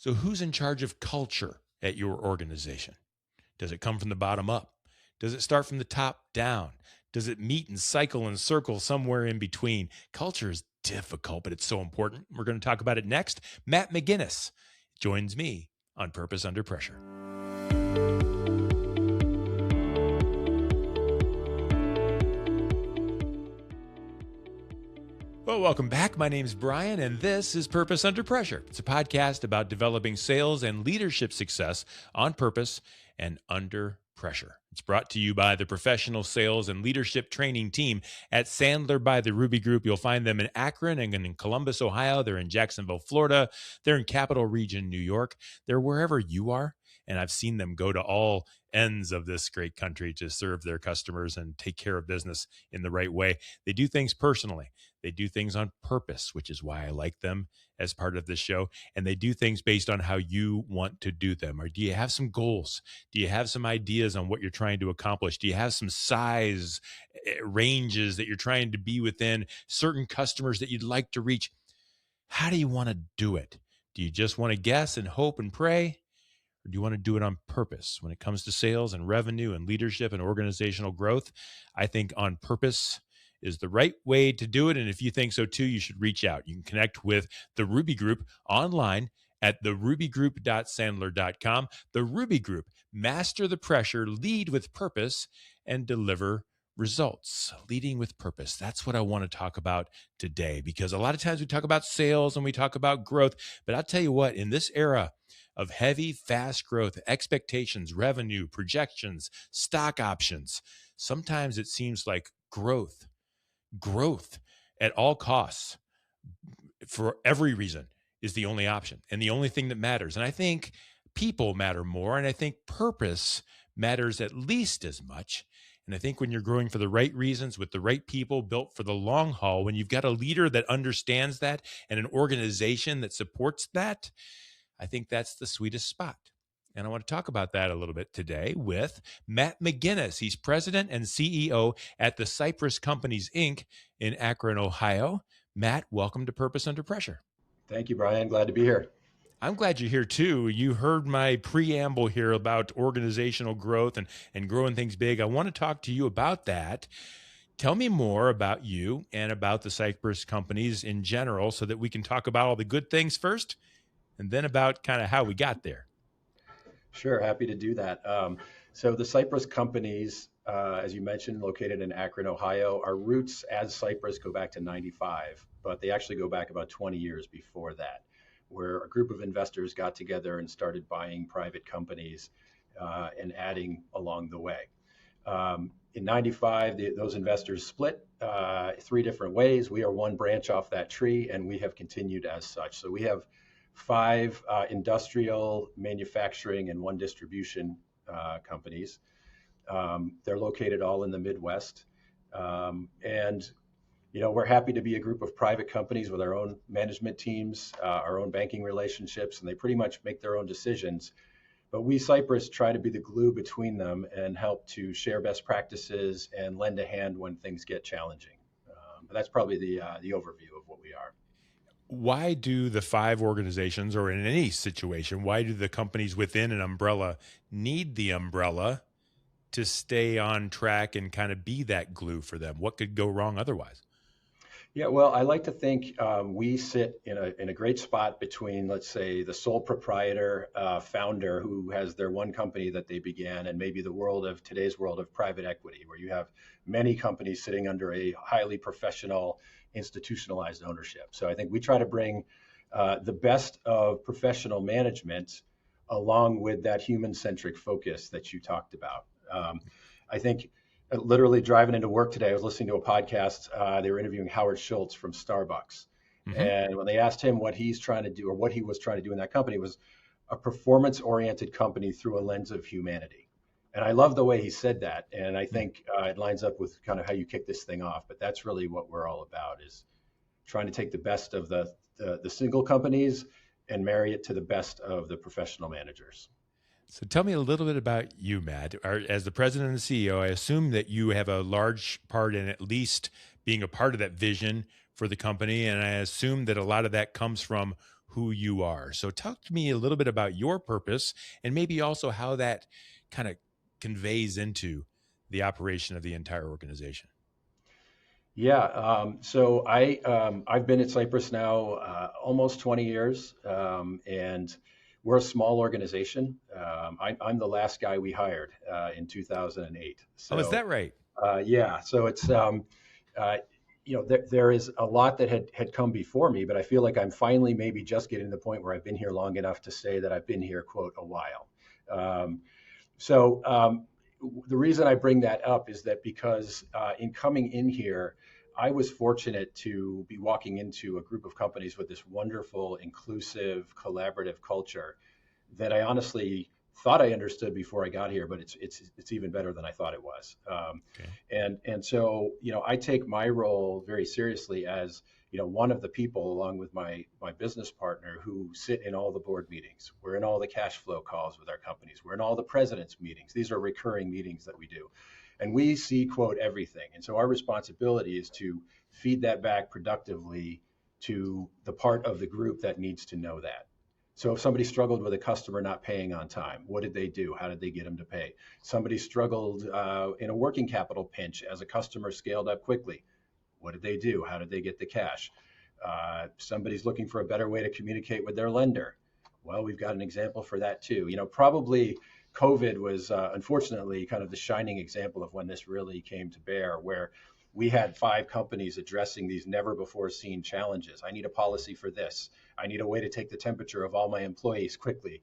So who's in charge of culture at your organization? Does it come from the bottom up? Does it start from the top down? Does it meet and cycle and circle somewhere in between? Culture is difficult, but it's so important. We're going to talk about it next. Matt McGinnes joins me on Purpose Under Pressure. Well, welcome back. My name's Brian, and this is Purpose Under Pressure. It's a podcast about developing sales and leadership success on purpose and under pressure. It's brought to you by the professional sales and leadership training team at Sandler by the Ruby Group. You'll find them in Akron and in Columbus, Ohio. They're in Jacksonville, Florida. They're in Capital Region, New York. They're wherever you are. And I've seen them go to all ends of this great country to serve their customers and take care of business in the right way. They do things personally. They do things on purpose, which is why I like them as part of this show. And they do things based on how you want to do them. Or do you have some goals? Do you have some ideas on what you're trying to accomplish? Do you have some size ranges that you're trying to be within, certain customers that you'd like to reach? How do you want to do it? Do you just want to guess and hope and pray? Or do you want to do it on purpose? When it comes to sales and revenue and leadership and organizational growth, I think on purpose is the right way to do it. And if you think so too, you should reach out. You can connect with the Ruby Group online at therubygroup.sandler.com. The Ruby Group, master the pressure, lead with purpose, and deliver results. Leading with purpose. That's what I want to talk about today, because a lot of times we talk about sales and we talk about growth, but I'll tell you what, in this era of heavy, fast growth, expectations, revenue, projections, stock options, sometimes it seems like growth at all costs for every reason is the only option and the only thing that matters. And I think people matter more, and I think purpose matters at least as much. And I think when you're growing for the right reasons with the right people built for the long haul, when you've got a leader that understands that and an organization that supports that, I think that's the sweetest spot. And I want to talk about that a little bit today with Matt McGinnes. He's president and CEO at the Cypress Companies, Inc. in Akron, Ohio. Matt, welcome to Purpose Under Pressure. Thank you, Brian. Glad to be here. I'm glad you're here too. You heard my preamble here about organizational growth and growing things big. I want to talk to you about that. Tell me more about you and about the Cypress Companies in general so that we can talk about all the good things first and then about kind of how we got there. Sure, happy to do that. So the Cypress Companies, as you mentioned, located in Akron, Ohio, our roots as Cypress go back to 95, but they actually go back about 20 years before that, where a group of investors got together and started buying private companies and adding along the way. In 95, those investors split 3 different ways. We are one branch off that tree, and we have continued as such. So we have 5 industrial, manufacturing, and 1 distribution companies. They're located all in the Midwest. And we're happy to be a group of private companies with our own management teams, our own banking relationships, and they pretty much make their own decisions. But we, Cypress, try to be the glue between them and help to share best practices and lend a hand when things get challenging. But that's probably the overview of what we are. Why do the 5 organizations, or in any situation, why do the companies within an umbrella need the umbrella to stay on track and kind of be that glue for them? What could go wrong otherwise? Yeah, well, I like to think we sit in a great spot between, let's say, the sole proprietor, founder who has their one company that they began, and maybe today's world of private equity, where you have many companies sitting under a highly professional, institutionalized ownership. So I think we try to bring the best of professional management along with that human-centric focus that you talked about. I think literally driving into work today, I was listening to a podcast. They were interviewing Howard Schultz from Starbucks. Mm-hmm. And when they asked him what he's trying to do, or what he was trying to do in that company, was a performance-oriented company through a lens of humanity. And I love the way he said that. And I think it lines up with kind of how you kick this thing off. But that's really what we're all about, is trying to take the best of the single companies and marry it to the best of the professional managers. So tell me a little bit about you, Matt. As the president and CEO, I assume that you have a large part in at least being a part of that vision for the company. And I assume that a lot of that comes from who you are. So talk to me a little bit about your purpose and maybe also how that kind of conveys into the operation of the entire organization. Yeah, I've been at Cypress now almost 20 years, and we're a small organization. I'm the last guy we hired in 2008. Oh, is that right? Yeah, so it's uh, there is a lot that had come before me, but I feel like I'm finally maybe just getting to the point where I've been here long enough to say that I've been here, quote, a while. Um, so the reason I bring that up is that because in coming in here, I was fortunate to be walking into a group of companies with this wonderful, inclusive, collaborative culture that I honestly thought I understood before I got here, but it's even better than I thought it was. Okay. And so I take my role very seriously as one of the people, along with my business partner, who sit in all the board meetings. We're in all the cash flow calls with our companies. We're in all the president's meetings. These are recurring meetings that we do, and we see, quote, everything. And so our responsibility is to feed that back productively to the part of the group that needs to know that. So if somebody struggled with a customer not paying on time, what did they do? How did they get them to pay? Somebody struggled in a working capital pinch as a customer scaled up quickly. What did they do? How did they get the cash? Somebody's looking for a better way to communicate with their lender. Well, we've got an example for that too. Probably COVID was unfortunately kind of the shining example of when this really came to bear, where we had 5 companies addressing these never before seen challenges. I need a policy for this. I need a way to take the temperature of all my employees quickly.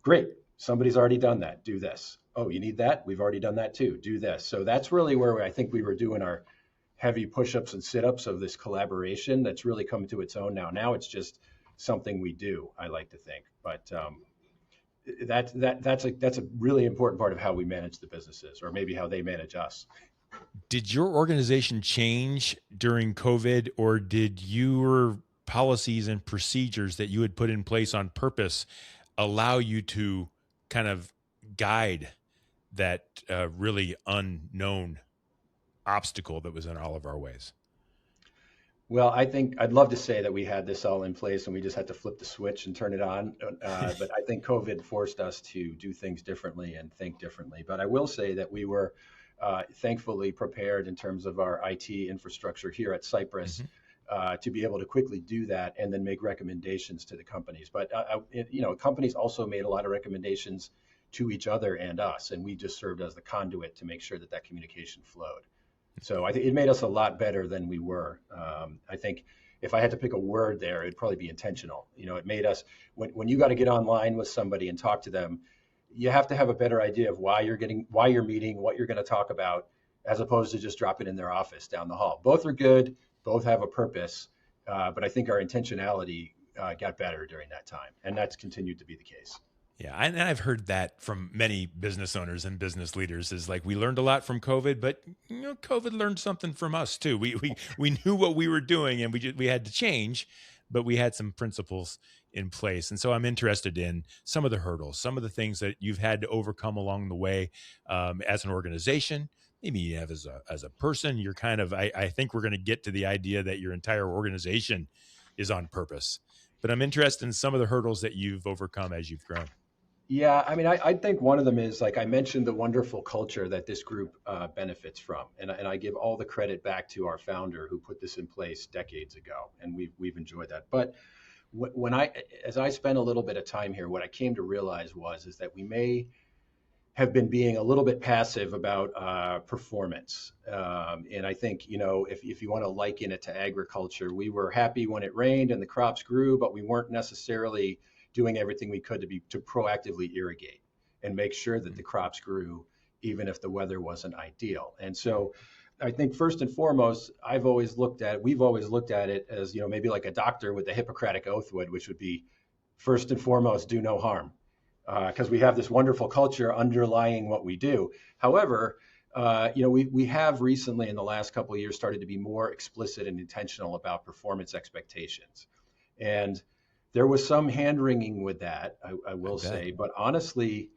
Great. Somebody's already done that. Do this. Oh, you need that? We've already done that too. Do this. So that's really where I think we were doing our heavy push-ups and sit-ups of this collaboration that's really come to its own now. Now it's just something we do, I like to think. But that's a really important part of how we manage the businesses, or maybe how they manage us. Did your organization change during COVID, or did your policies and procedures that you had put in place on purpose allow you to kind of guide that really unknown obstacle that was in all of our ways? Well, I think I'd love to say that we had this all in place and we just had to flip the switch and turn it on. But I think COVID forced us to do things differently and think differently. But I will say that we were thankfully prepared in terms of our IT infrastructure here at Cypress Mhm. to be able to quickly do that and then make recommendations to the companies. But companies also made a lot of recommendations to each other and us, and we just served as the conduit to make sure that that communication flowed. So I think it made us a lot better than we were. I think if I had to pick a word there, it'd probably be intentional. It made us, when you got to get online with somebody and talk to them, you have to have a better idea of why you're meeting, what you're going to talk about, as opposed to just drop it in their office down the hall. Both are good, both have a purpose, but I think our intentionality got better during that time, and that's continued to be the case. Yeah, and I've heard that from many business owners and business leaders is like we learned a lot from COVID, but COVID learned something from us too. We knew what we were doing, and we had to change, but we had some principles in place. And so I'm interested in some of the hurdles, some of the things that you've had to overcome along the way as an organization. Maybe you have as a person. You're kind of I think we're going to get to the idea that your entire organization is on purpose. But I'm interested in some of the hurdles that you've overcome as you've grown. Yeah, I mean, I think one of them is, like I mentioned, the wonderful culture that this group benefits from, and I give all the credit back to our founder who put this in place decades ago, and we've enjoyed that. But as I spent a little bit of time here, what I came to realize is that we may have been being a little bit passive about performance, and I think if you want to liken it to agriculture, we were happy when it rained and the crops grew, but we weren't necessarily doing everything we could to proactively irrigate and make sure that the crops grew, even if the weather wasn't ideal. And so I think first and foremost, we've always looked at it as, maybe like a doctor with the Hippocratic Oath would, which would be first and foremost, do no harm. Because we have this wonderful culture underlying what we do. However, we have recently in the last couple of years started to be more explicit and intentional about performance expectations. And there was some hand wringing with that, I will say, but honestly,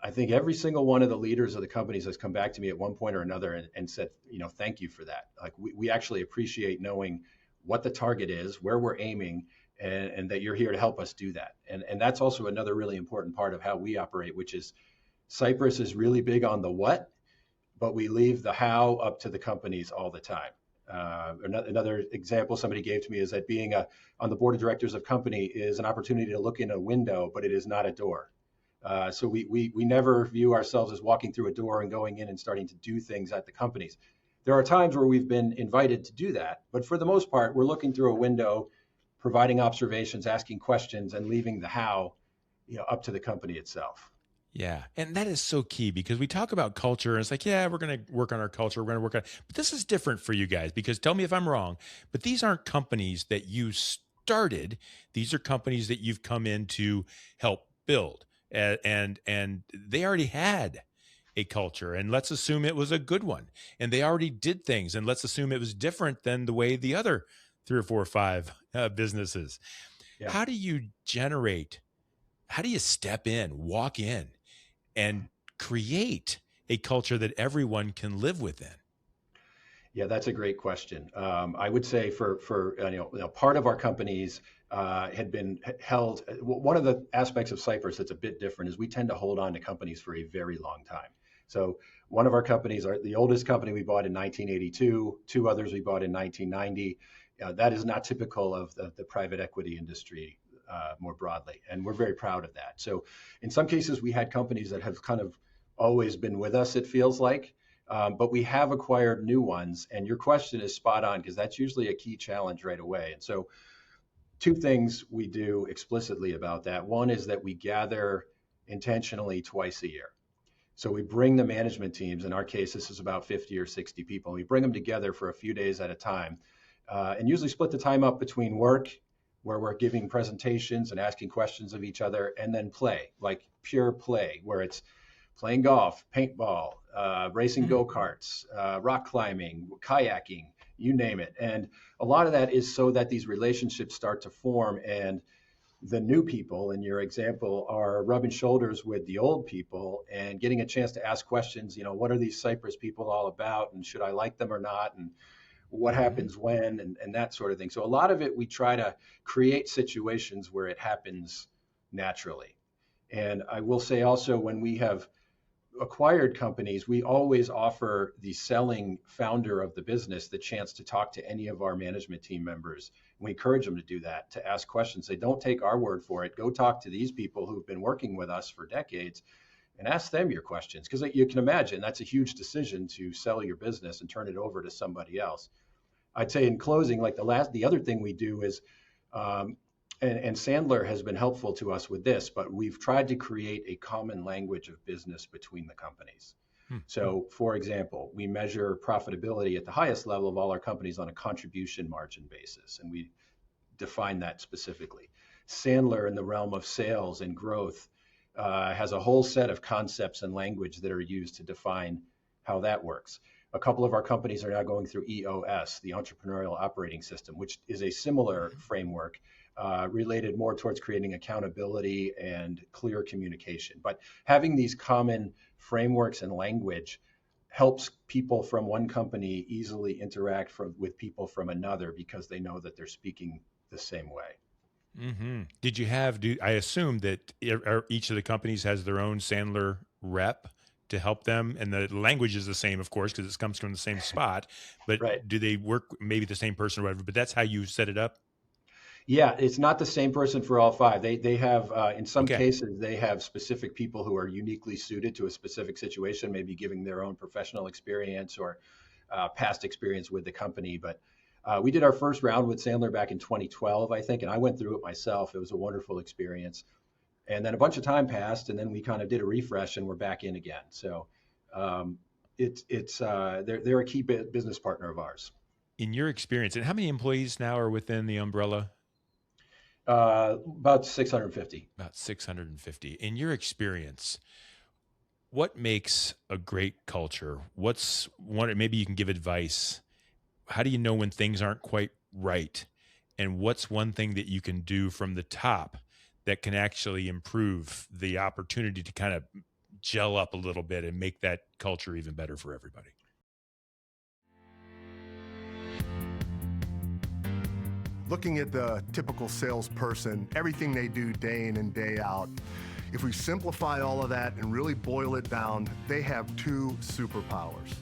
I think every single one of the leaders of the companies has come back to me at one point or another and said, thank you for that. Like we actually appreciate knowing what the target is, where we're aiming, and that you're here to help us do that. And that's also another really important part of how we operate, which is Cypress is really big on the what, but we leave the how up to the companies all the time. Another example somebody gave to me is that being on the board of directors of company is an opportunity to look in a window, but it is not a door. So we never view ourselves as walking through a door and going in and starting to do things at the companies. There are times where we've been invited to do that, but for the most part, we're looking through a window, providing observations, asking questions, and leaving the how, up to the company itself. Yeah. And that is so key because we talk about culture and it's like, yeah, we're going to work on our culture. We're going to work on, but this is different for you guys because tell me if I'm wrong, but these aren't companies that you started. These are companies that you've come in to help build and they already had a culture and let's assume it was a good one and they already did things and let's assume it was different than the way the other 3 or 4 or 5 businesses. Yeah. How do you step in, walk in and create a culture that everyone can live within? Yeah, that's a great question. I would say for part of our companies had been held. One of the aspects of Cypress that's a bit different is we tend to hold on to companies for a very long time. So one of our companies, the oldest company we bought in 1982, 2 others we bought in 1990. That is not typical of the private equity industry more broadly, and we're very proud of that. So in some cases, we had companies that have kind of always been with us, it feels like. But we have acquired new ones, and your question is spot on because that's usually a key challenge right away. And so, 2 things we do explicitly about that. One is that we gather intentionally twice a year. So we bring the management teams. In our case, this is about 50 or 60 people. We bring them together for a few days at a time, and usually split the time up between work, where we're giving presentations and asking questions of each other, and then play, like pure play, where it's playing golf, paintball, racing go-karts, rock climbing, kayaking, you name it. And a lot of that is so that these relationships start to form and the new people in your example are rubbing shoulders with the old people and getting a chance to ask questions, what are these Cypress people all about? And should I like them or not? And what happens when, and that sort of thing. So a lot of it, we try to create situations where it happens naturally. And I will say also, when we have acquired companies, we always offer the selling founder of the business the chance to talk to any of our management team members. We encourage them to do that, to ask questions. They don't take our word for it. Go talk to these people who've been working with us for decades and ask them your questions. Because you can imagine that's a huge decision to sell your business and turn it over to somebody else. I'd say in closing, like the other thing we do is, and Sandler has been helpful to us with this, but we've tried to create a common language of business between the companies. So, for example, we measure profitability at the highest level of all our companies on a contribution margin basis, and we define that specifically. Sandler, in the realm of sales and growth, has a whole set of concepts and language that are used to define how that works. A couple of our companies are now going through EOS, the Entrepreneurial Operating System, which is a similar framework related more towards creating accountability and clear communication. But having these common frameworks and language helps people from one company easily interact with people from another because they know that they're speaking the same way. I assume that each of the companies has their own Sandler rep to help them, and the language is the same, of course, because it comes from the same spot, but Right. do they work maybe the same person or whatever, but that's how you set it up? Yeah, it's not the same person for all 5. They have in some Okay. cases they have specific people who are uniquely suited to a specific situation, maybe giving their own professional experience or past experience with the company. But we did our first round with Sandler back in 2012, I think, and I went through it myself. It was a wonderful experience. And then a bunch of time passed, and then we kind of did a refresh, and we're back in again. So they're a key business partner of ours. In your experience, and how many employees now are within the umbrella? About 650. About 650. In your experience, what makes a great culture? What's one, maybe you can give advice. How do you know when things aren't quite right? And what's one thing that you can do from the top that can actually improve the opportunity to kind of gel up a little bit and make that culture even better for everybody? Looking at the typical salesperson, everything they do day in and day out, if we simplify all of that and really boil it down, they have two superpowers.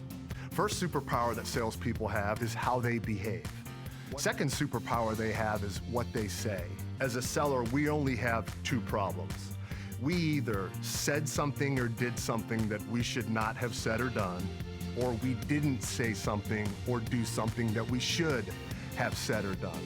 First superpower that salespeople have is how they behave. Second superpower they have is what they say. As a seller, we only have two problems. We either said something or did something that we should not have said or done, or we didn't say something or do something that we should have said or done.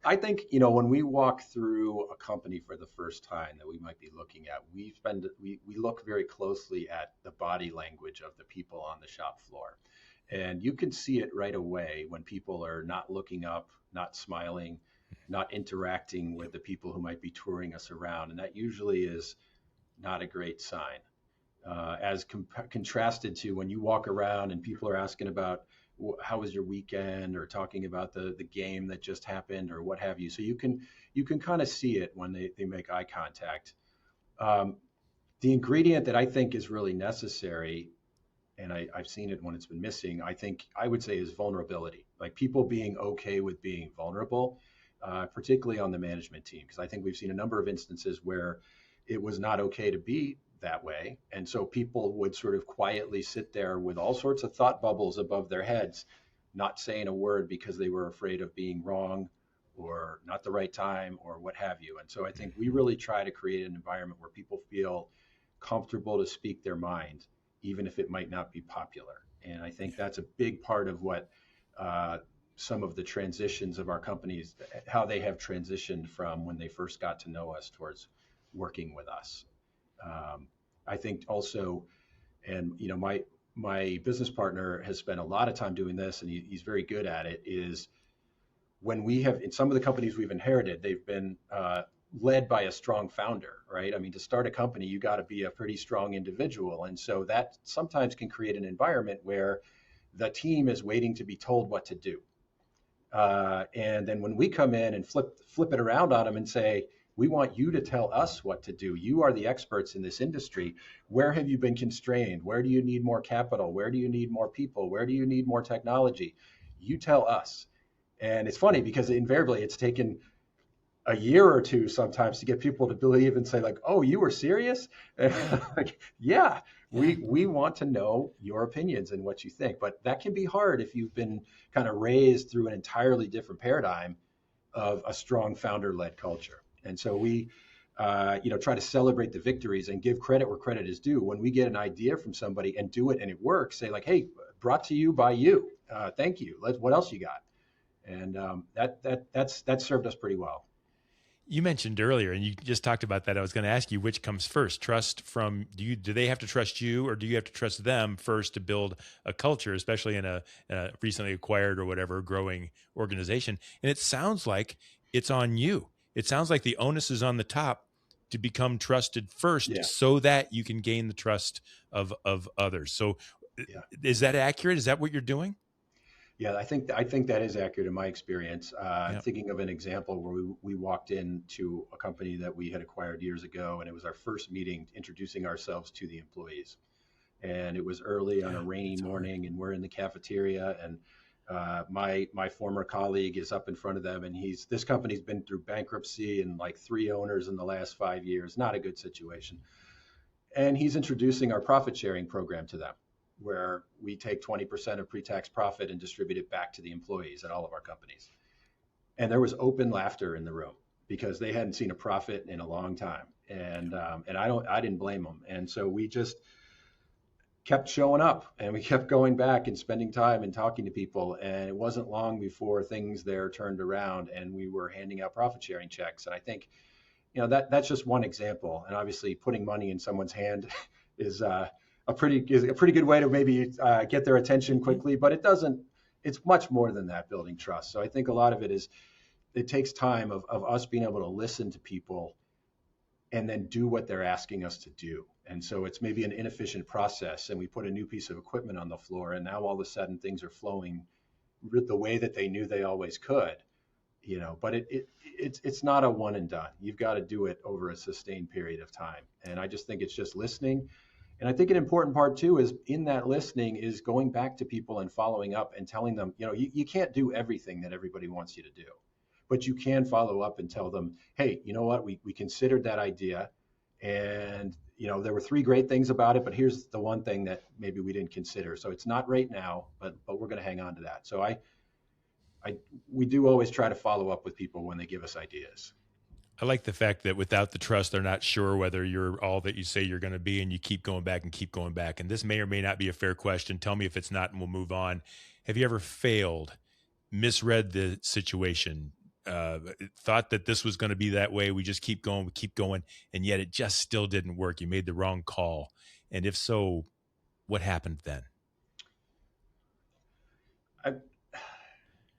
I think, when we walk through a company for the first time that we might be looking at, we look very closely at the body language of the people on the shop floor. And you can see it right away when people are not looking up, not smiling, not interacting with the people who might be touring us around. And that usually is not a great sign. As contrasted to when you walk around and people are asking about how was your weekend, or talking about the game that just happened, or what have you. So you can kind of see it when they make eye contact. The ingredient that I think is really necessary, and I've seen it when it's been missing, I would say is vulnerability. Like people being okay with being vulnerable, particularly on the management team, because I think we've seen a number of instances where it was not okay to be that way. And so people would sort of quietly sit there with all sorts of thought bubbles above their heads, not saying a word because they were afraid of being wrong or not the right time or what have you. And so I think we really try to create an environment where people feel comfortable to speak their mind, even if it might not be popular. And I think that's a big part of what some of the transitions of our companies, how they have transitioned from when they first got to know us towards working with us. I think also, and my business partner has spent a lot of time doing this, and he's very good at it, is when we have, in some of the companies we've inherited, they've been led by a strong founder, right? I mean, to start a company, you got to be a pretty strong individual. And so that sometimes can create an environment where the team is waiting to be told what to do. And then when we come in and flip it around on them and say, we want you to tell us what to do. You are the experts in this industry. Where have you been constrained? Where do you need more capital? Where do you need more people? Where do you need more technology? You tell us. And it's funny because invariably it's taken a year or two sometimes to get people to believe and say like, oh, you were serious? Like, yeah, we want to know your opinions and what you think. But that can be hard if you've been kind of raised through an entirely different paradigm of a strong founder-led culture. And so we, try to celebrate the victories and give credit where credit is due. When we get an idea from somebody and do it and it works, say like, hey, brought to you by you. Thank you. What else you got? And that's served us pretty well. You mentioned earlier, and you just talked about that. I was going to ask you, which comes first? Trust from do they have to trust you, or do you have to trust them first to build a culture, especially in a recently acquired or whatever growing organization? And it sounds like it's on you. It sounds like the onus is on the top to become trusted first, so that you can gain the trust of others. So, Is that accurate? Is that what you're doing? Yeah, I think that is accurate in my experience. Thinking of an example where we walked into a company that we had acquired years ago, and it was our first meeting introducing ourselves to the employees. And it was early on a rainy morning, and we're in the cafeteria, and my former colleague is up in front of them, and this company's been through bankruptcy and like 3 owners in the last 5 years, not a good situation. And he's introducing our profit sharing program to them, where we take 20% of pre-tax profit and distribute it back to the employees at all of our companies. And there was open laughter in the room because they hadn't seen a profit in a long time. And I didn't blame them. And so we just kept showing up, and we kept going back and spending time and talking to people. And it wasn't long before things there turned around, and we were handing out profit sharing checks. And I think, that's just one example. And obviously putting money in someone's hand is a pretty good way to maybe get their attention quickly, but it's much more than that, building trust. So I think a lot of it takes time of us being able to listen to people and then do what they're asking us to do. And so it's maybe an inefficient process, and we put a new piece of equipment on the floor, and now all of a sudden things are flowing the way that they knew they always could, but it's not a one and done. You've got to do it over a sustained period of time. And I just think it's just listening And I think an important part too is in that listening is going back to people and following up and telling them, you can't do everything that everybody wants you to do, but you can follow up and tell them, hey, you know what, we considered that idea, and there were three great things about it, but here's the one thing that maybe we didn't consider. So it's not right now, but we're going to hang on to that. So we do always try to follow up with people when they give us ideas. I like the fact that without the trust, they're not sure whether you're all that you say you're going to be, and you keep going back and keep going back. And this may or may not be a fair question. Tell me if it's not, and we'll move on. Have you ever failed, misread the situation, thought that this was going to be that way? We just keep going, and yet it just still didn't work. You made the wrong call. And if so, what happened then?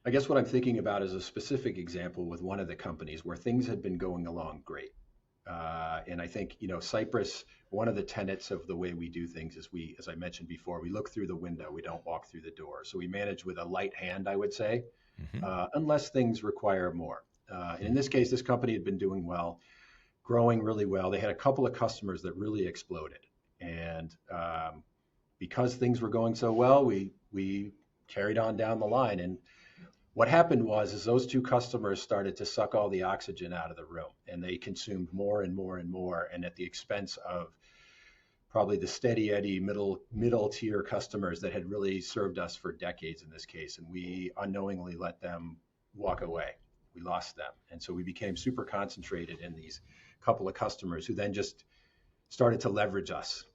I guess what I'm thinking about is a specific example with one of the companies where things had been going along great. And I think, Cypress, one of the tenets of the way we do things is as I mentioned before, we look through the window, we don't walk through the door. So we manage with a light hand, I would say, unless things require more. And in this case, this company had been doing well, growing really well. They had a couple of customers that really exploded. And because things were going so well, we carried on down the line. And what happened is those two customers started to suck all the oxygen out of the room, and they consumed more and more and more, and at the expense of probably the steady Eddie middle tier customers that had really served us for decades in this case. And we unknowingly let them walk away. We lost them. And so we became super concentrated in these couple of customers who then just started to leverage us.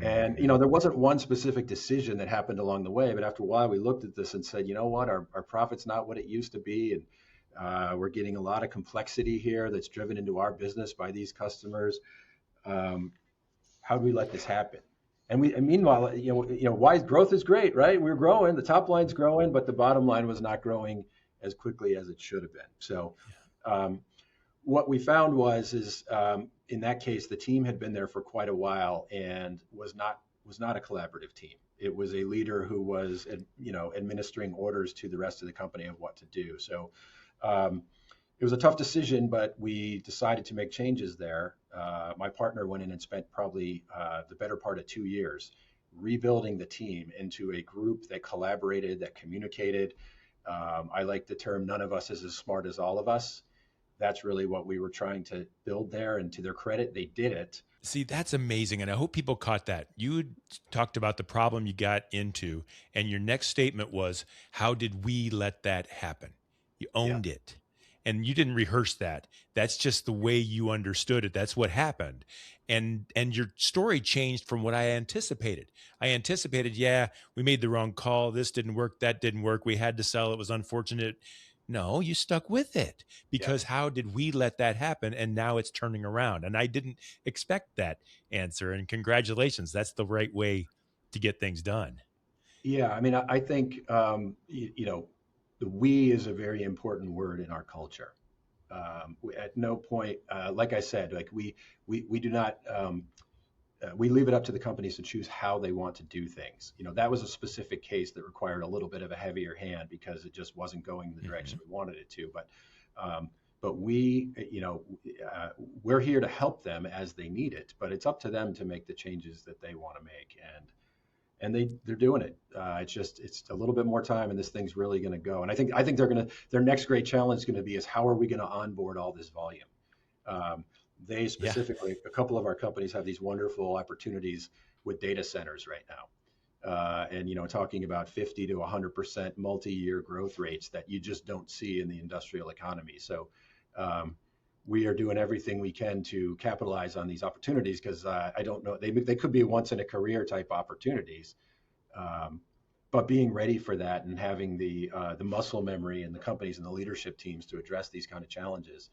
And, there wasn't one specific decision that happened along the way, but after a while we looked at this and said, you know what, our profit's not what it used to be. And we're getting a lot of complexity here that's driven into our business by these customers. How do we let this happen? And meanwhile, why growth is great, right? We're growing, the top line's growing, but the bottom line was not growing as quickly as it should have been. So what we found was in that case, the team had been there for quite a while and was not a collaborative team. It was a leader who was, administering orders to the rest of the company of what to do. So it was a tough decision, but we decided to make changes there. My partner went in and spent probably the better part of 2 years rebuilding the team into a group that collaborated, that communicated. I like the term, none of us is as smart as all of us. That's really what we were trying to build there. And to their credit, they did it. See, that's amazing. And I hope people caught that. You talked about the problem you got into, and your next statement was, how did we let that happen? You owned it. And you didn't rehearse that. That's just the way you understood it. That's what happened. And your story changed from what I anticipated. I anticipated, we made the wrong call. This didn't work. That didn't work. We had to sell. It was unfortunate. No, you stuck with it because how did we let that happen? And now it's turning around. And I didn't expect that answer. And congratulations. That's the right way to get things done. Yeah. I mean, I think, the we is a very important word in our culture. At no point, like I said, like we do not, we leave it up to the companies to choose how they want to do things. That was a specific case that required a little bit of a heavier hand because it just wasn't going in the direction we wanted it to. But we, we're here to help them as they need it, but it's up to them to make the changes that they want to make. And they're doing it. It's a little bit more time, and this thing's really going to go. And I think their next great challenge is going to be how are we going to onboard all this volume? They specifically, a couple of our companies have these wonderful opportunities with data centers right now. And, talking about 50 to 100% multi-year growth rates that you just don't see in the industrial economy. So we are doing everything we can to capitalize on these opportunities because I don't know, they could be once in a career type opportunities. But being ready for that and having the muscle memory and the companies and the leadership teams to address these kind of challenges.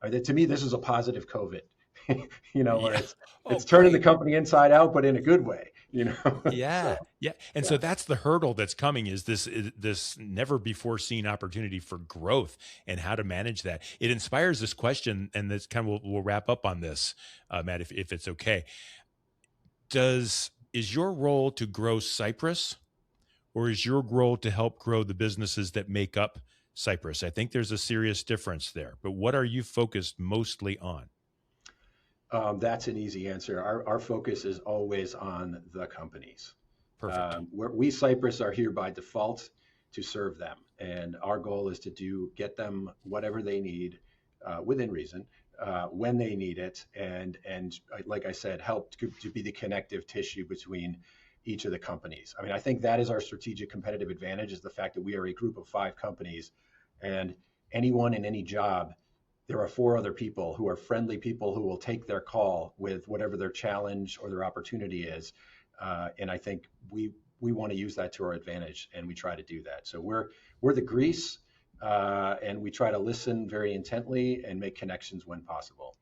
To me, this is a positive COVID, where it's turning the company inside out, but in a good way, And so that's the hurdle that's coming is this never before seen opportunity for growth and how to manage that. It inspires this question, and this kind of we'll wrap up on this, Matt, if it's okay. Is your role to grow Cypress, or is your role to help grow the businesses that make up Cypress? I think there's a serious difference there, but what are you focused mostly on? That's an easy answer. Our focus is always on the companies. Perfect. We Cypress are here by default to serve them, and our goal is to get them whatever they need within reason when they need it, and like I said, help to be the connective tissue between each of the companies. I mean, I think that is our strategic competitive advantage, is the fact that we are a group of 5 companies, and anyone in any job, there are 4 other people who are friendly people who will take their call with whatever their challenge or their opportunity is. And I think we want to use that to our advantage, and we try to do that. So we're the grease, and we try to listen very intently and make connections when possible.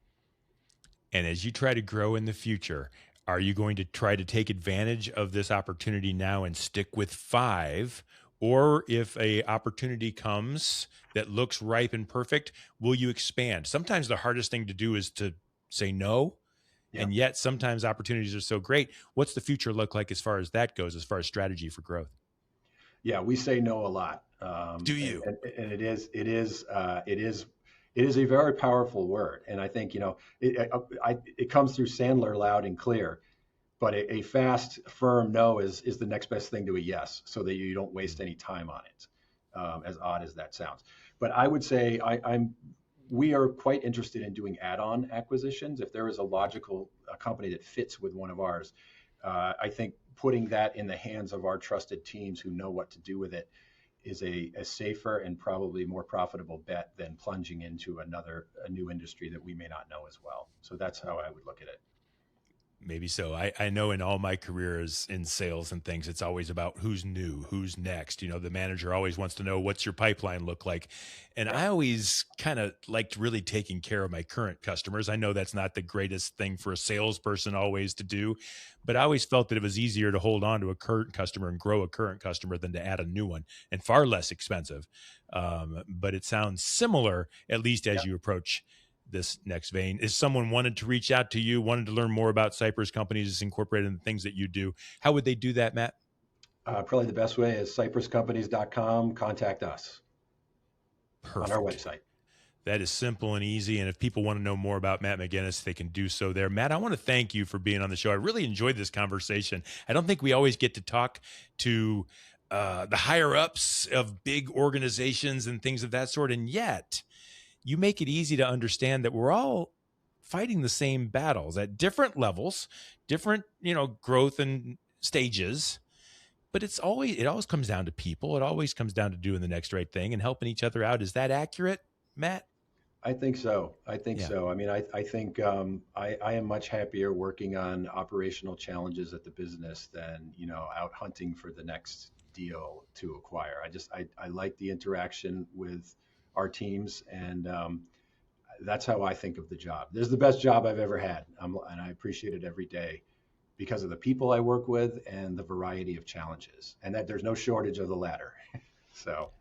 And as you try to grow in the future, are you going to try to take advantage of this opportunity now and stick with 5? Or if a opportunity comes that looks ripe and perfect, will you expand? Sometimes the hardest thing to do is to say no. Yeah. And yet sometimes opportunities are so great. What's the future look like as far as that goes, as far as strategy for growth? Yeah, we say no a lot. Do you? And it is a very powerful word. And I think, it comes through Sandler loud and clear, but a fast, firm no is the next best thing to a yes, so that you don't waste any time on it, as odd as that sounds. But I would say we are quite interested in doing add-on acquisitions. If there is a company that fits with one of ours, I think putting that in the hands of our trusted teams who know what to do with it is a safer and probably more profitable bet than plunging into a new industry that we may not know as well. So that's how I would look at it. Maybe so. I know in all my careers in sales and things, it's always about who's new, who's next. The manager always wants to know what's your pipeline look like. And I always kind of liked really taking care of my current customers. I know that's not the greatest thing for a salesperson always to do, but I always felt that it was easier to hold on to a current customer and grow a current customer than to add a new one, and far less expensive. But it sounds similar, at least as you approach this next vein. If someone wanted to reach out to you, wanted to learn more about Cypress Companies Incorporated and the things that you do, how would they do that, Matt? Probably the best way is cypresscompanies.com. Contact us. Perfect. On our website. That is simple and easy. And if people want to know more about Matt McGinnes, they can do so there. Matt, I want to thank you for being on the show. I really enjoyed this conversation. I don't think we always get to talk to the higher ups of big organizations and things of that sort. And yet, you make it easy to understand that we're all fighting the same battles at different levels, different, growth and stages. But it always comes down to people. It always comes down to doing the next right thing and helping each other out. Is that accurate, Matt? I think so. So. I mean, I think I am much happier working on operational challenges at the business than, out hunting for the next deal to acquire. I like the interaction with our teams, and that's how I think of the job. This is the best job I've ever had, and I appreciate it every day because of the people I work with and the variety of challenges, and that there's no shortage of the latter. So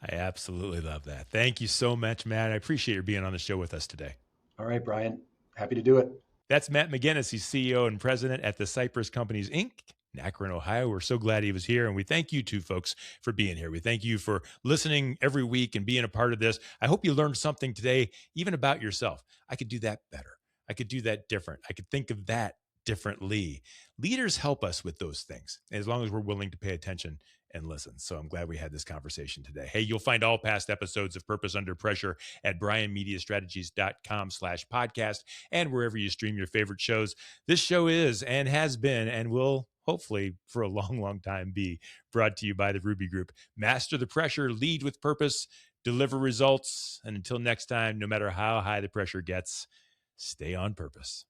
I absolutely love that. Thank you so much, Matt. I appreciate your being on the show with us today. All right, Brian. Happy to do it. That's Matt McGinnes. He's CEO and president at the Cypress Companies, Inc. in Akron, Ohio. We're so glad he was here. And we thank you two folks for being here. We thank you for listening every week and being a part of this. I hope you learned something today, even about yourself. I could do that better. I could do that different. I could think of that differently. Leaders help us with those things, as long as we're willing to pay attention and listen. So I'm glad we had this conversation today. Hey, you'll find all past episodes of Purpose Under Pressure at brianmediastrategies.com/podcast and wherever you stream your favorite shows. This show is and has been and will hopefully for a long, long time be brought to you by the Ruby Group. Master the pressure, lead with purpose, deliver results. And until next time, no matter how high the pressure gets, stay on purpose.